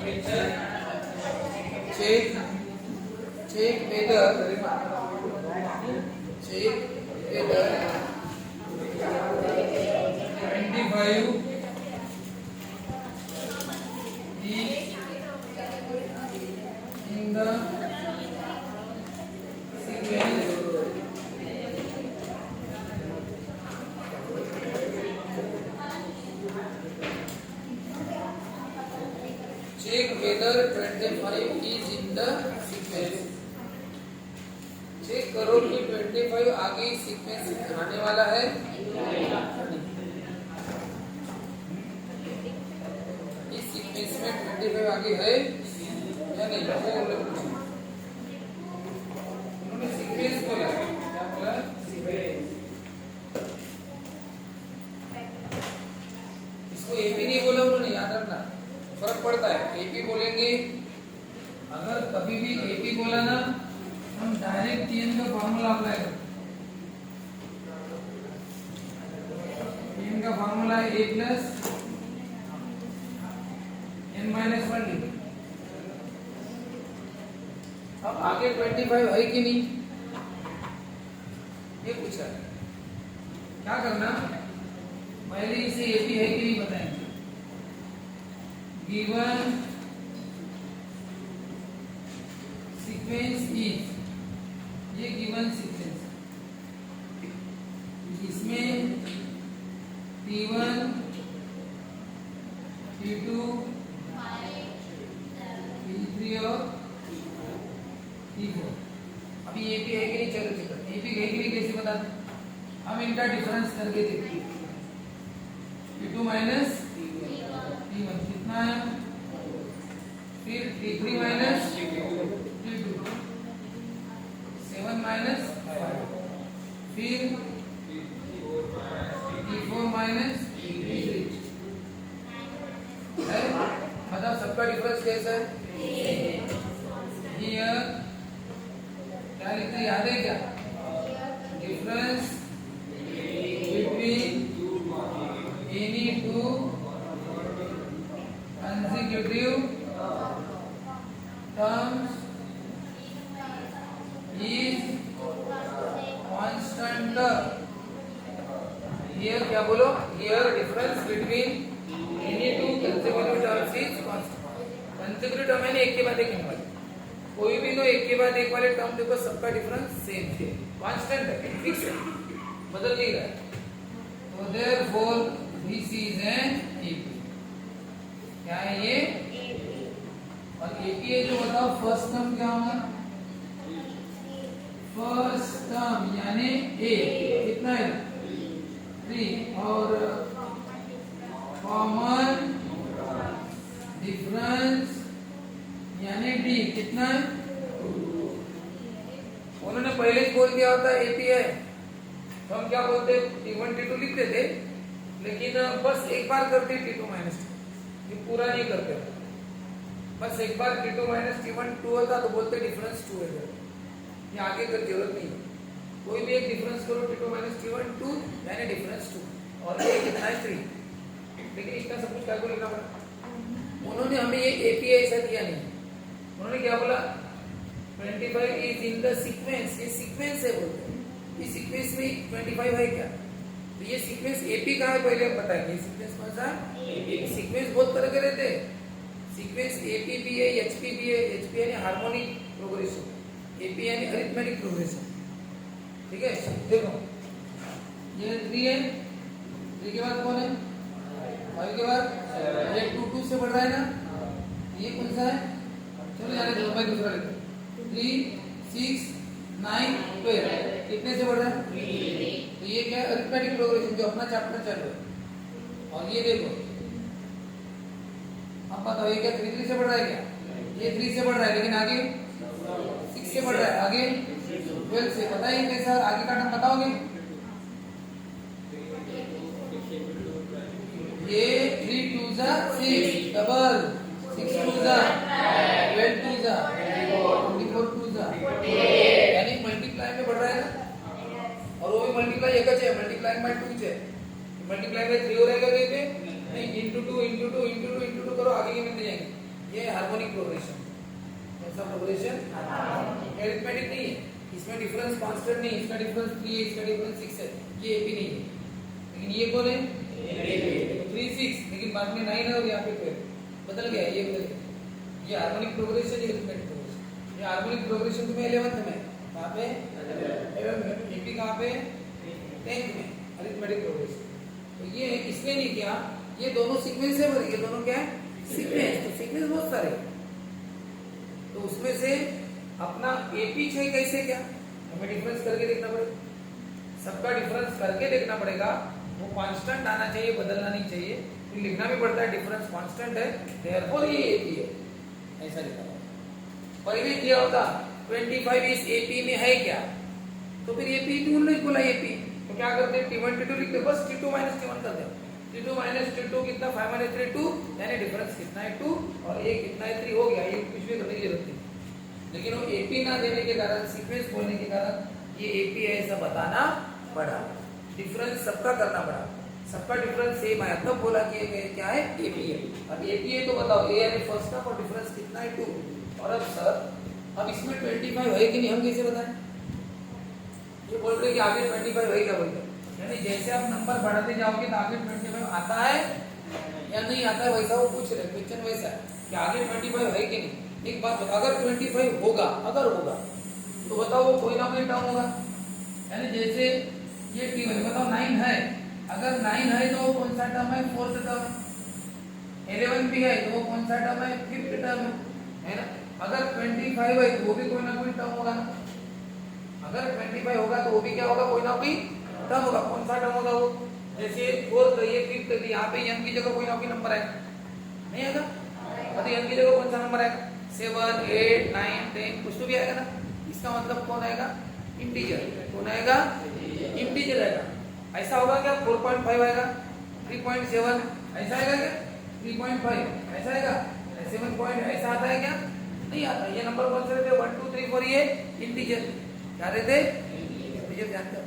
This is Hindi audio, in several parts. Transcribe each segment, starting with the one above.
check whether 25 is in the sequence check whether 25 is in the sequence check करो कि 25 आगे इस सीक्वेंस में आने वाला है इस सीक्वेंस में 25 आगे है या नहीं उन्होंने सीक्वेंस बोला क्या बोला इसको एपी नहीं बोला उन्होंने याद रखना फर्क पड़ता है एपी बोलेंगे अगर कभी भी एपी बोला ना हम डायरेक्ट टीएन का फॉर्मूला अप्लाई करते टीएन का फॉर्मूला है a plus n minus 1 D. अब आगे 25 है कि नहीं ये पूछा क्या करना पहले इसे एपी है कि नहीं बताएंगे गिवन सीक्वेंस इज ये गिवन सीक्वेंस इसमें T1 T2 T3 और T4 अभी एपी है कि नहीं चलो चलो एपी है कि नहीं कैसे बताते हम इनका डिफरेंस करके देखते हैं T2 माइनस T1 कितना है फिर T3 माइनस T2 7 माइनस 5 फिर T4 माइनस T3 है मतलब सबका डिफरेंस कैसा है हियर क्या लिखते याद है क्या difference between any two consecutive terms is constant here क्या बोलो here difference between any two consecutive terms is constant consecutive term है एक के बाद एक वाले कोई भी दो एक के बाद एक वाले टर्म देखो सबका डिफरेंस सेम है कांस्टेंट है फिक्स है बदल नहीं रहा है तो therefore this is an AP क्या है ये और AP है जो बताओ फर्स्ट टर्म क्या होगा फर्स्ट टर्म यानी A कितना है 3 और कॉमन डिफरेंस यानी D कितना है उन्होंने पहले ही बोल दिया होता AP है तो हम क्या बोलते T1 T2 लिख देते लेकिन बस एक बार करते T2 माइनस ये पूरा नहीं करते बस एक बार T2 माइनस T1 2 होता तो बोलते डिफरेंस 2 है ये आगे कर जरूरत नहीं कोई भी एक डिफरेंस करो T2 माइनस T1 2 यानी डिफरेंस 2 और ये कितना है 3 लेकिन इतना सब कुछ कैलकुलेट करना पड़ा उन्होंने हमें ये एपी ऐसा दिया नहीं उन्होंने क्या बोला 25 इज इन द सीक्वेंस ये सीक्वेंस है बोलते हैं इस सीक्वेंस में 25 है क्या तो ये सीक्वेंस एपी का है पहले बताएंगे सीक्वेंस कौन सा सीक्वेंस बहुत तरह के रहते हैं सीक्वेंस एपी भी है एचपी भी है एचपी यानी हार्मोनिक प्रोग्रेशन एपी यानी अरिथमेटिक प्रोग्रेशन ठीक है देखो ये 3 है 3 के बाद कौन है 5 के बाद ये 2 से बढ़ रहा है ना ये कौन सा है चलो यार दो भाई दूसरा लेते 3 6 9 12 कितने से बढ़ रहा है तो ये क्या अरिथमेटिक प्रोग्रेशन जो अपना चैप्टर चल रहा है और ये देखो अब बताओ ये क्या 3 से बढ़ रहा है क्या ये 3 से बढ़ रहा है लेकिन आगे 6 से बढ़ रहा है आगे 12 से बताइए कैसा आगे का टर्म बताओगे ये 3 2 जा 6 डबल 6 2 जा 12 2 जा 24 2 जा यानी मल्टीप्लाई में बढ़ रहा है ना और वो भी मल्टीप्लाई एक है मल्टीप्लाई बाय 2 है मल्टीप्लाई बाय 3 हो रहेगा कहीं पे नहीं into 2 into 2 into 2 into 2 करो आगे के मिलते जाएंगे ये हार्मोनिक प्रोग्रेशन, ऐसा प्रोग्रेशन एरिथमेटिक नहीं है, इसमें डिफरेंस कांस्टेंट नहीं, इसका डिफरेंस 3 है, इसका डिफरेंस 6 है, ये एपी नहीं है। लेकिन ये कौन है 3 6, लेकिन बाद में 9 है और यहाँ पे 12 बदल गया, ये बदल गया। ये हार्मोनिक प्रोग्रेशन, ये एरिथमेटिक प्रोग्रेशन। ये हार्मोनिक प्रोग्रेशन तुम्हें 11th में, कहाँ पे 11th में, एपी कहाँ पे 10th में, अरिथमेटिक प्रोग्रेशन। तो ये इसलिए नहीं किया, ये दोनों सीक्वेंस है, ये दोनों क्या है सीक्वेंस, तो सीक्वेंस बहुत सारे, तो उसमें से अपना एपी है कैसे, क्या हमें डिफरेंस करके देखना पड़ेगा, सबका डिफरेंस करके देखना पड़ेगा, वो कांस्टेंट आना चाहिए, बदलना नहीं चाहिए। तो लिखना भी पड़ता है डिफरेंस कांस्टेंट है, देयरफॉर ये एपी है, ऐसा लिखा हुआ। पहले क्या होता 25 इस एपी में है क्या, तो फिर एपी ढूंढ लो, बोला एपी, तो क्या करते हैं T1 T2 लिखते, बस T2 माइनस T1 कर दो। T2 माइनस T2 कितना 5 माइनस 3 2, यानी डिफरेंस कितना है 2 और ये कितना है 3 हो गया, ये कुछ भी करने की जरूरत नहीं। लेकिन वो एपी ना देने के कारण, सीक्वेंस बोलने के कारण ये एपी है ऐसा बताना पड़ा, डिफरेंस सबका करना पड़ा, सबका डिफरेंस सेम है, तब बोला कि ये क्या है एपी है। अब एपी है तो बताओ ए यानी फर्स्ट का और डिफरेंस कितना है 2, और अब सर अब इसमें 25 है कि नहीं, हम कैसे बताएं, ये बोल रहे कि आगे 25 है क्या बोलते, यानी जैसे आप नंबर बढ़ाते जाओगे तो आगे 25 आता है या नहीं आता है, वैसा वो पूछ रहे, क्वेश्चन वैसा है कि आगे 25 है कि नहीं। एक बात बताओ, अगर 25 होगा, अगर होगा तो बताओ वो कोई ना कोई टर्म होगा, यानी जैसे ये T1 बताओ 9 है, अगर 9 है तो वो कौन सा टर्म है, 4th टर्म है। 11 भी है तो वो कौन सा टर्म है, 5th टर्म है ना। अगर 25 है तो वो भी कोई ना कोई टर्म होगा ना, अगर 25 होगा तो वो भी क्या होगा, कोई ना कोई टर्म होगा, कौन सा टर्म होगा वो, जैसे 4th ये 5th, यहाँ पे n की जगह कोई ना कोई नंबर है, नहीं आएगा, तो n की जगह कौन सा नंबर आएगा, 7 8 9 10 कुछ तो भी आएगा ना, इसका मतलब कौन आएगा, इंटीजर, कौन आएगा इंटीजर आएगा। ऐसा होगा क्या 4.5 आएगा, 3.7 ऐसा आएगा क्या, 3.5 ऐसा आएगा, 7 पॉइंट ऐसा आता है क्या, नहीं आता। ये नंबर कौन से रहते 1 2 3 4, ये इंटीजर क्या रहते, इंटीजर जानते हो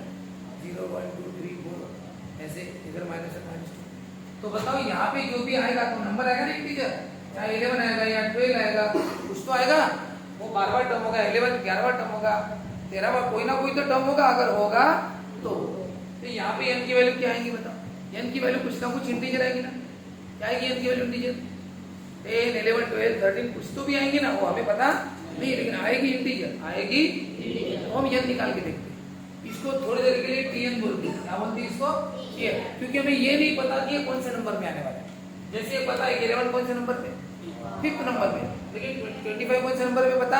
0 1 2 3 4 ऐसे, इधर -1 -2। तो बताओ यहाँ पे जो भी आएगा तो नंबर आएगा ना इंटीजर, चाहे 11 आएगा या 12 आएगा, कुछ तो आएगा, वो 12वां टर्म होगा, 11 11वां टर्म होगा, 13वां, कोई ना कोई तो टर्म होगा, अगर होगा तो यहाँ पे n की वैल्यू क्या आएगी बताओ, n की वैल्यू कुछ ना कुछ इंटीजर आएगी ना, क्या आएगी n की वैल्यू इंटीजर, 10 11 12 13 कुछ तो भी आएंगे ना, वो हमें पता नहीं, लेकिन आएगी इंटीजर, आएगी, तो हम n निकाल के देखते हैं। इसको थोड़ी देर के लिए Tn बोलते हैं, क्या बोलते हैं इसको, क्योंकि हमें ये नहीं पता कि ये कौन से नंबर में आने वाला है। जैसे पता है कि 11 कौन से नंबर पे, 5th नंबर पे, लेकिन 25 कौन से नंबर पे पता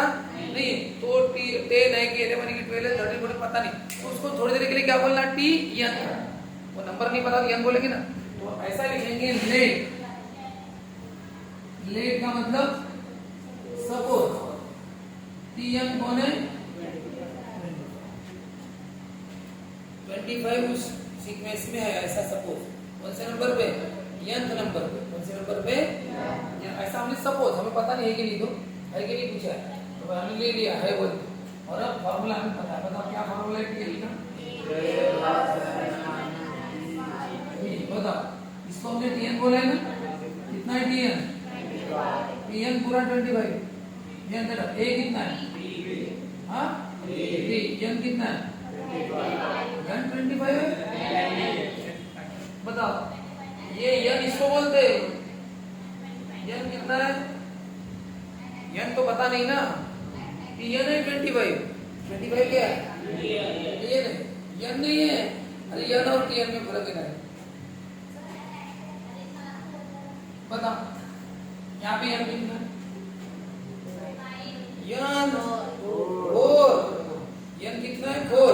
नहीं, तो 10 है कि 11 है कि 12 है 13 बोले पता नहीं, तो उसको थोड़ी देर के लिए क्या बोलना, Tn, वो नंबर नहीं पता तो n बोलेंगे ना, तो ऐसा लिखेंगे लेट, लेट का मतलब सपोज, Tn कौन है 25 उस सीक्वेंस में है, ऐसा सपोज, कौन से नंबर पे, nth नंबर पे, कौन से नंबर पे, ऐसा हमने सपोज, हमें पता नहीं है कि नहीं, तो है कि नहीं पूछा है, तो हमने ले लिया है बोलते, और अब फॉर्मूला हमें पता है, बताओ क्या फॉर्मूला है Tn का, बताओ इसको हमने Tn बोला है ना, कितना है Tn, Tn पूरा 25, n a कितना है, हाँ n कितना है, n 25 है, बताओ ये n इसको बोलते, n कितना है, n तो पता नहीं ना, Tn है 25 क्या है, n नहीं है, अरे n और Tn में फर्क है, बताओ यहाँ पे n कितना है, n कितना है 4,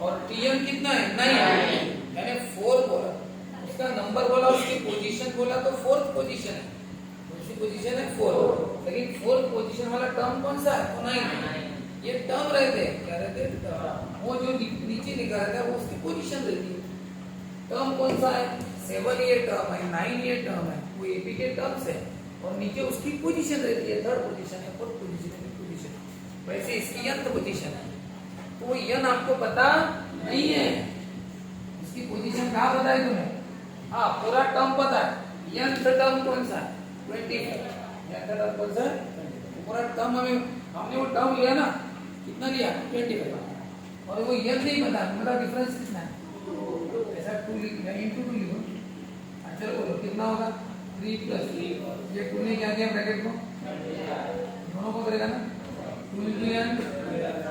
और Tn कितना है 9, मैंने 4 बोला, उसका नंबर बोला, उसकी पोजीशन बोला, तो 4th पोजीशन है, उसकी पोजीशन है 4, लेकिन 4th पोजीशन वाला टर्म कौन सा है, तो 9, ये टर्म रहते हैं, क्या रहते हैं, वो जो नीचे लिखा रहता है वो उसकी पोजीशन रहती है। टर्म कौन सा है, 7 ये टर्म है, 9 ये टर्म है, वो एपी के टर्म्स है, और नीचे उसकी पोजीशन रहती है, 3rd पोजीशन है, 4th पोजीशन है, 5th पोजीशन, वैसे इसकी nth पोजीशन है, तो वो n आपको पता नहीं है, इसकी पोजीशन कहाँ पता है तुम्हें, हाँ पूरा टर्म पता है, nth टर्म कौन सा है 25, पूरा टर्म हमने वो टर्म लिया ना, कितना लिया 25, और वो ये नहीं पता मतलब डिफरेंस कितना है, ऐसा 2 लिख लिया इंटू 2 लिखो। चलो बोलो कितना होगा 3 प्लस ये 2 ने क्या किया ब्रैकेट को, दोनों को करेगा ना 2 इंटू n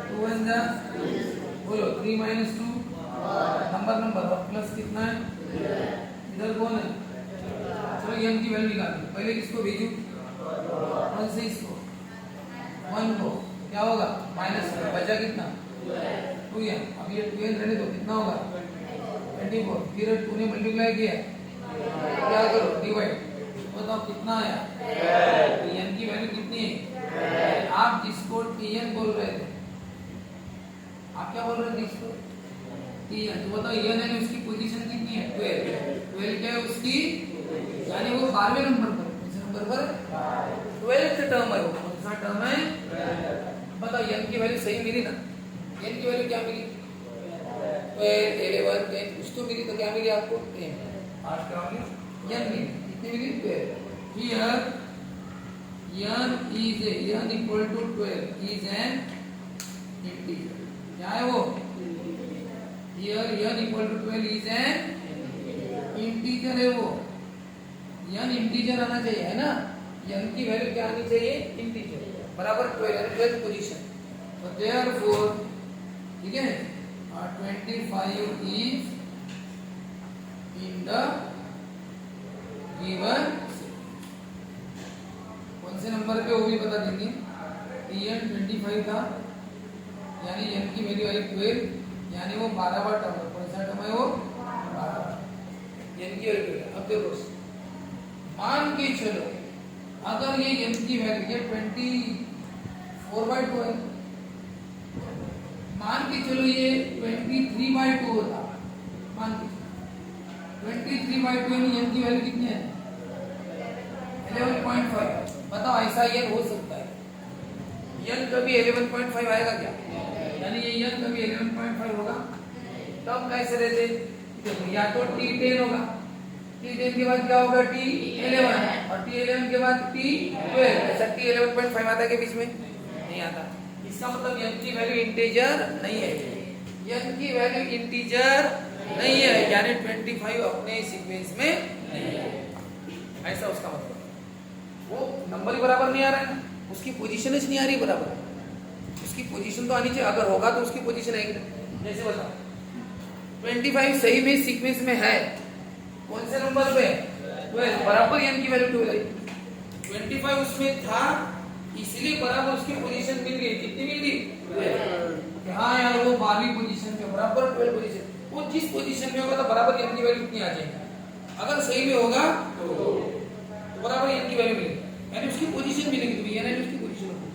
2 1 जा बोलो 3 माइनस 2 नंबर और प्लस कितना है, इधर कौन है, चलो n की वैल्यू निकाल दो। पहले किसको भेजूं, 1 से इसको 1 को क्या होगा माइनस बचा कितना 2n, अब ये 2n रहने दो कितना होगा 24, फिर 2 ने मल्टीप्लाई किया क्या करो डिवाइड, बताओ कितना आया, n की वैल्यू कितनी है, आप जिसको tn बोल रहे थे आप क्या बोल रहे थे इसको tn, तो बताओ n है उसकी पोजीशन कितनी है 12 क्या है उसकी, यानी वो 12वें नंबर पर, किस नंबर पर 12th टर्म है, वो कौन सा टर्म है, बताओ n की वैल्यू सही मिली ना, n की वैल्यू क्या मिली 12 11 10 कुछ तो मिली, तो क्या मिली आपको 10, आज क्या मिली n मिली, कितनी मिली 12, here n equal to 12 is an integer, क्या है वो, here n equal to 12 is an integer है वो, n इंटीजर आना चाहिए है ना, n की वैल्यू क्या आनी चाहिए इंटीजर बराबर 12 पोजीशन, तो देयरफॉर ठीक है 25 इज इन द गिवन, कौन से नंबर पे वो भी बता देंगे, tn 25 था यानी n की वैल्यू आई 12, यानी वो 12वां टर्म है, कौन सा टर्म है वो 12, n की वैल्यू। अब देखो मान के चलो अगर ये n की वैल्यू 24/2 है, मान के चलो ये 23/2 होता, मान के 23/2 यानी n की वैल्यू कितनी है 11.5, बताओ ऐसा n हो सकता है, n कभी 11.5 आएगा क्या, यानी ये n कभी 11.5 होगा, तब कैसे रहते, देखो या तो t10 होगा, t10 के बाद क्या होगा t11 और t11 के बाद t12, ऐसा t11.5 आता है के बीच में नहीं आता, इसका मतलब n की वैल्यू इंटीजर नहीं है, n की वैल्यू इंटीजर नहीं है, यानी 25 अपने सीक्वेंस में नहीं है, ऐसा उसका मतलब, वो नंबर ही बराबर नहीं आ रहा है, उसकी पोजीशन ही नहीं आ रही बराबर, उसकी पोजीशन तो आनी चाहिए, अगर होगा तो उसकी पोजीशन आएगी, जैसे बताओ 25 सही में सीक्वेंस में है, कौन से नंबर पे 12 बराबर n की वैल्यू 12 आई, 25 उसमें था इसलिए बराबर उसकी पोजीशन मिल गई, कितनी मिल गई, हाँ यार वो 12वीं पोजीशन पे बराबर 12 पोजीशन, वो जिस पोजीशन में होगा तो बराबर n की वैल्यू कितनी आ जाएगी, अगर सही में होगा तो बराबर n की वैल्यू मिलेगी, यानी उसकी पोजीशन मिलेगी, तो n है उसकी पोजीशन होगी,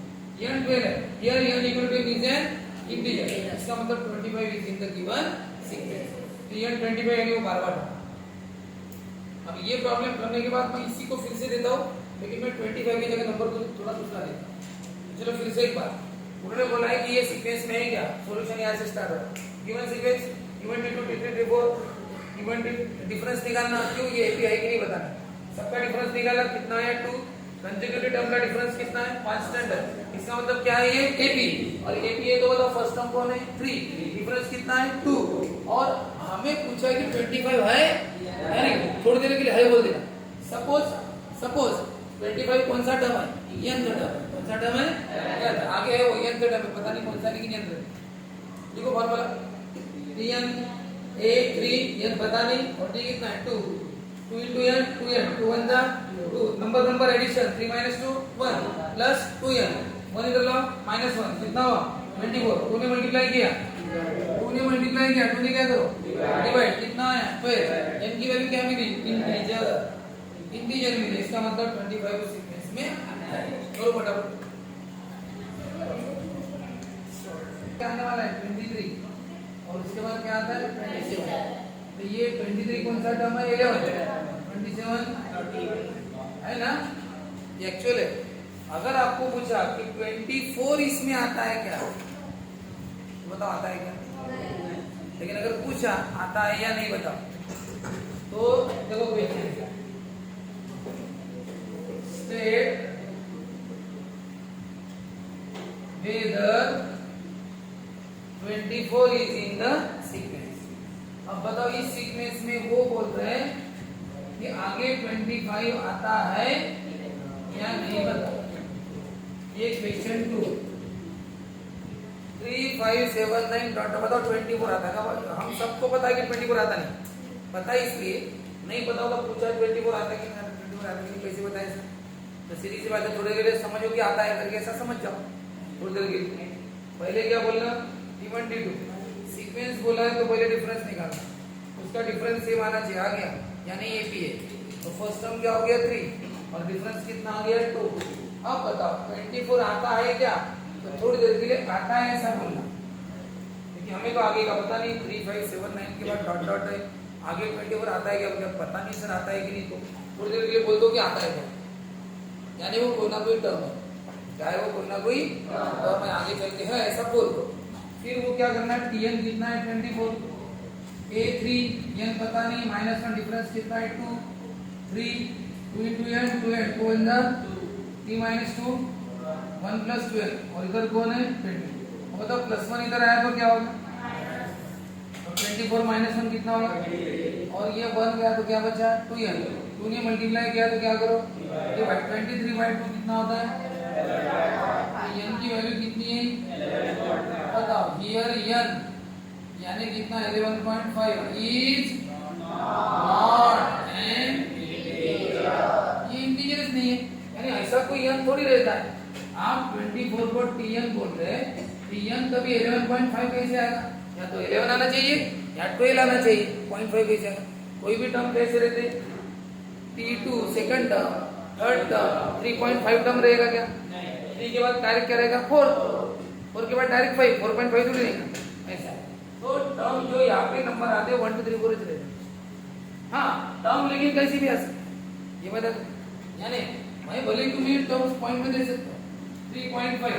n 12 है, here n equal two is an integer, इसका मतलब 25 is in the given sequence, तो n 25 यानी वो 12वां टर्म। अब ये प्रॉब्लम करने के बाद मैं इसी को फिर से देता हूँ, लेकिन मैं 25 की जगह नंबर को थोड़ा दूसरा देता हूँ, चलो फिर से एक बार, उन्होंने बोला है कि ये सीक्वेंस में है क्या, सॉल्यूशन यहाँ से स्टार्ट होगा, given sequence given t2 t3 t4 given difference निकालना, क्यों ये एपी है कि नहीं बताना, सबका डिफरेंस निकाला कितना है 2, कंसेक्यूटिव टर्म का डिफरेंस कितना है कांस्टेंट है, इसका मतलब क्या है ये एपी, और एपी है तो बताओ फर्स्ट टर्म कौन है 3, डिफरेंस कितना है 2, और हमें पूछा कि 25 है यानी थोड़ी देर के लिए है बोल देना, सपोज 25 कौन सा टर्म है n टर्म, कौन सा टर्म है आगे है वो n टर्म है, पता नहीं कौन सा लेकिन n देखो फॉर्मूला tn a 3 n पता नहीं, और t कितना है 2 into n 2n 2 1 जा 2, नंबर एडिशन 3 - 2 1 प्लस 2n 1 इधर लो -1 कितना हुआ 24, 2 ने मल्टीप्लाई किया 2 ने क्या करो डिवाइड, कितना आया 12, n की वैल्यू क्या मिली इंटीजर मिली, इसका मतलब 25 सीक्वेंस में है, करो फटाफट, क्या आने वाला है 23, और उसके बाद क्या आता है 27, तो ये 23 कौन सा टर्म है 11, 27 है ना, ये एक्चुअल है, अगर आपको पूछा कि 24 इसमें आता है क्या, बताओ आता है क्या, लेकिन अगर पूछा आता है या नहीं बताओ, तो देखो question state 24 is in the sequence. अब बताओ इस सीक्वेंस में वो बोल रहे हैं कि आगे 25 आता है या नहीं, बताओ। ये क्वेश्चन 2 3 5 7 9 डॉट बताओ 24 आता है। हम सबको पता है कि 24 आता नहीं, पता है इसलिए नहीं पता होगा पूछा 24 आता कि नहीं, 24 आता कि नहीं, कैसे बताए सर? तो सीधी सी बात है, थोड़ी देर के लिए समझो कि आता है करके, ऐसा समझ जाओ थोड़ी देर के लिए। पहले क्या बोलना, T1 T2 सीक्वेंस बोला है तो पहले डिफरेंस निकालना, उसका डिफरेंस सेम आना चाहिए, आ गया यानी AP है। तो फर्स्ट टर्म क्या हो गया 3 और डिफरेंस कितना आ गया 2। अब बताओ 24 आता है क्या, तो थोड़ी देर के लिए आता है ऐसा बोलना, क्योंकि हमें तो आगे का पता नहीं। 3 5 7 9 के बाद डॉट डॉट है, आगे 24 आता है क्या, मुझे पता नहीं सर आता है कि नहीं, तो थोड़ी देर के लिए बोल दो कि आता है क्या, यानी वो कोई ना कोई टर्म है, चाहे वो कोई ना कोई टर्म है, आगे चल के है ऐसा बोल दो। फिर वो क्या करना है, Tn कितना है 24, A3 n पता नहीं, -1 डिफरेंस कितना है 2 3 2 into n 2n 2 in the t minus 2 1 plus 12 और इधर कौन है 20। अब बताओ +1 इधर आया तो क्या होगा, तो 24 -1 कितना होगा, और ये 1 गया तो क्या बचा 2n, 2 ने मल्टीप्लाई किया तो क्या करो डिवाइड, 23/2 कितना होता है, n की वैल्यू कितनी है बताओ, हियर n यानी कितना 11.5 इज नॉट एन इंटीजर, ये इंटीजर नहीं है, यानी ऐसा कोई n थोड़ी रहता है। आप 24 को Tn बोल रहे हैं, Tn कभी 11.5 कैसे आएगा, या तो 11 आना चाहिए या 12 आना चाहिए, 0.5 कैसे आएगा, कोई भी टर्म कैसे रहते, T2 second term, third term 3.5 term रहेगा क्या, 3 के बाद डायरेक्ट क्या रहेगा 4 के बाद डायरेक्ट 5 4.5 थोड़ी रहेगा ऐसा। तो टर्म जो यहाँ पे नंबर आते हैं 1 2 3 4 रहते, हाँ टर्म लेकिन कैसी भी आ सकती ये बता दो, यानी मैं भले तुम्हें टर्म्स पॉइंट में दे सकता हूँ 3.5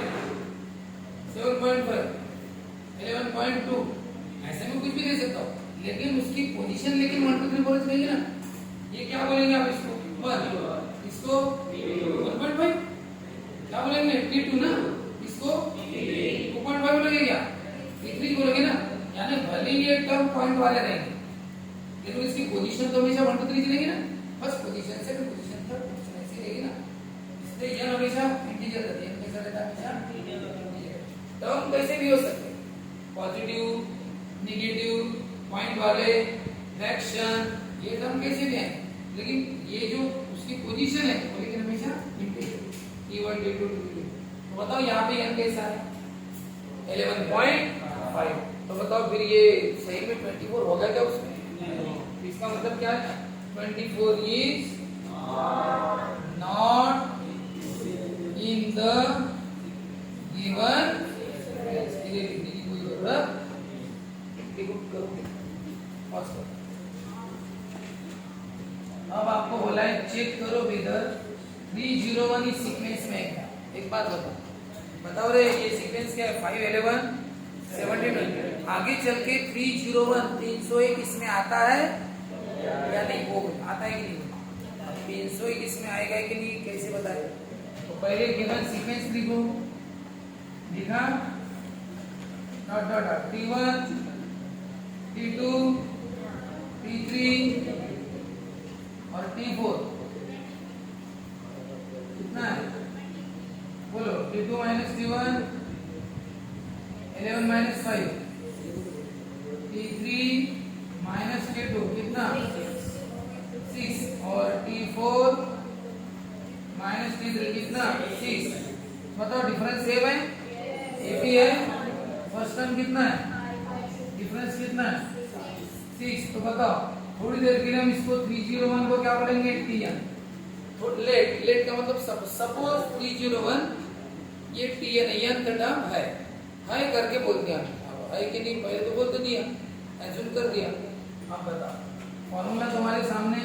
7.5 11.2 ऐसे में कुछ भी दे सकता हूँ, लेकिन उसकी पोजीशन लेकिन 1 2 3 4 रहेगी ना, ये क्या बोलेंगे आप इसको 1, इसको 1.5 क्या बोलेंगे T2 ना, इसको 2.5 बोलेंगे क्या, T3 बोलेंगे ना, यानी भले ये टर्म पॉइंट वाले रहेंगे लेकिन इसकी पोजीशन तो हमेशा 1 2 3 चलेगी ना, बस पोजीशन से पोजीशन तक पोजीशन ऐसी रहेगी ना, इसलिए यह हमेशा इंटीजर रहती है, कैसा रहता है हमेशा। टर्म कैसे भी हो सकते हैं, पॉजिटिव नेगेटिव पॉइंट वाले फ्रैक्शन, ये टर्म कैसे भी आए, लेकिन ये जो उसकी पोजीशन है वो लेकिन हमेशा इंटीजर T1 T2 T3। तो बताओ यहाँ पे n कैसा है 11.5, तो बताओ फिर ये सही में 24 होगा क्या उसमें, इसका मतलब क्या है 24 is not in the given, इसके लिखने की कोई जरूरत नहीं। अब आपको बोला है चेक करो वेदर 301 इस सीक्वेंस में है, एक बात बताओ रे, ये सीक्वेंस क्या है 5 11 72, आगे चल के 301 301 इसमें आता है या नहीं, वो आता है कि नहीं, अब 301 इसमें आएगा कि नहीं कैसे बताए, तो पहले गिवन सीक्वेंस लिखो, लिखा dot dot dot T1 T2 T3 और T4 कितना है बोलो, T2 minus T1 11 minus 5 T3 minus T2 कितना 6 और T4 minus T3 कितना 6। बताओ डिफरेंस सेम है, AP है, फर्स्ट टर्म कितना है, डिफरेंस कितना है 6। तो बताओ थोड़ी देर के लिए हम इसको 301 को क्या बोलेंगे Tn, लेट लेट का मतलब सपोज 301 ये Tn n का टर्म है करके बोल दिया, अब है कि नहीं पहले तो बोल तो दिया, एज्यूम कर दिया। अब बताओ फॉर्मूला तुम्हारे सामने,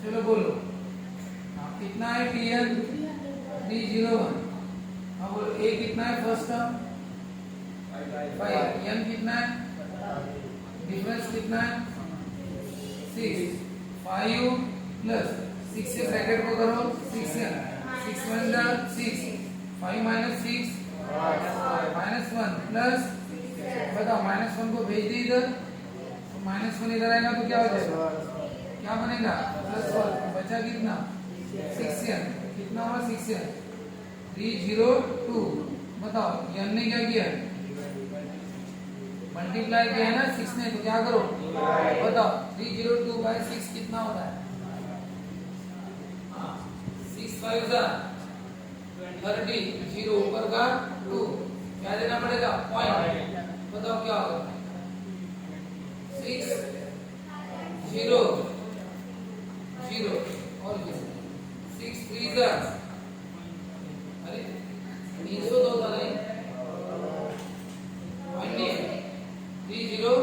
चलो बोलो कितना है Tn 301, अब बोलो A कितना है फर्स्ट टर्म 5, n कितना है, डिफरेंस कितना है 6, 5 प्लस 6 से ब्रैकेट को करो 6 1 6 5 minus 6 minus 1 plus बताओ -1 को भेज दी इधर, तो -1 इधर आएगा तो क्या हो जाएगा, क्या बनेगा +1, बचा कितना 6n, कितना हुआ 6n, 302। बताओ n ने क्या किया, मल्टीप्लाई किया है ना 6 ने, तो क्या करो बताओ 302 बाय 6 कितना होता है, 6 5 30, 0 ऊपर का 2, क्या देना पड़ेगा पॉइंट, बताओ क्या होगा 6 0 0 और 6 3 अरे 300 तो होता नहीं, पॉइंट नहीं है, 3 0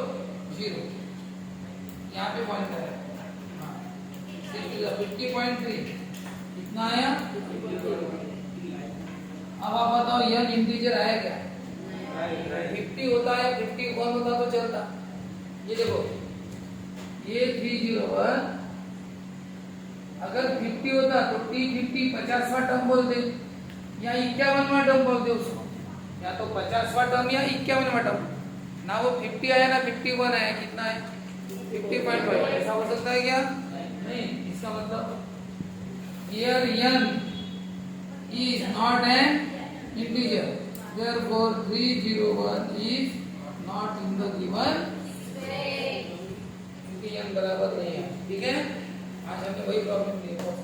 0 यहाँ पे पॉइंट है, 50.3 कितना आया। अब आप बताओ यह इंटीजर आया क्या, 50 होता है, 51 होता तो चलता, ये देखो ये 301, अगर 50 होता तो T50 50वां टर्म बोलते, या 51वां टर्म बोलते उसको, या तो 50वां टर्म या 51वां टर्म ना, वो 50 आया ना 51 आया, कितना है 50.5, ऐसा हो सकता है क्या, नहीं, इसका मतलब here n is not an integer, therefore 301 is not in the given space, क्योंकि n बराबर नहीं है। ठीक है, आज हमने वही प्रॉब्लम किया।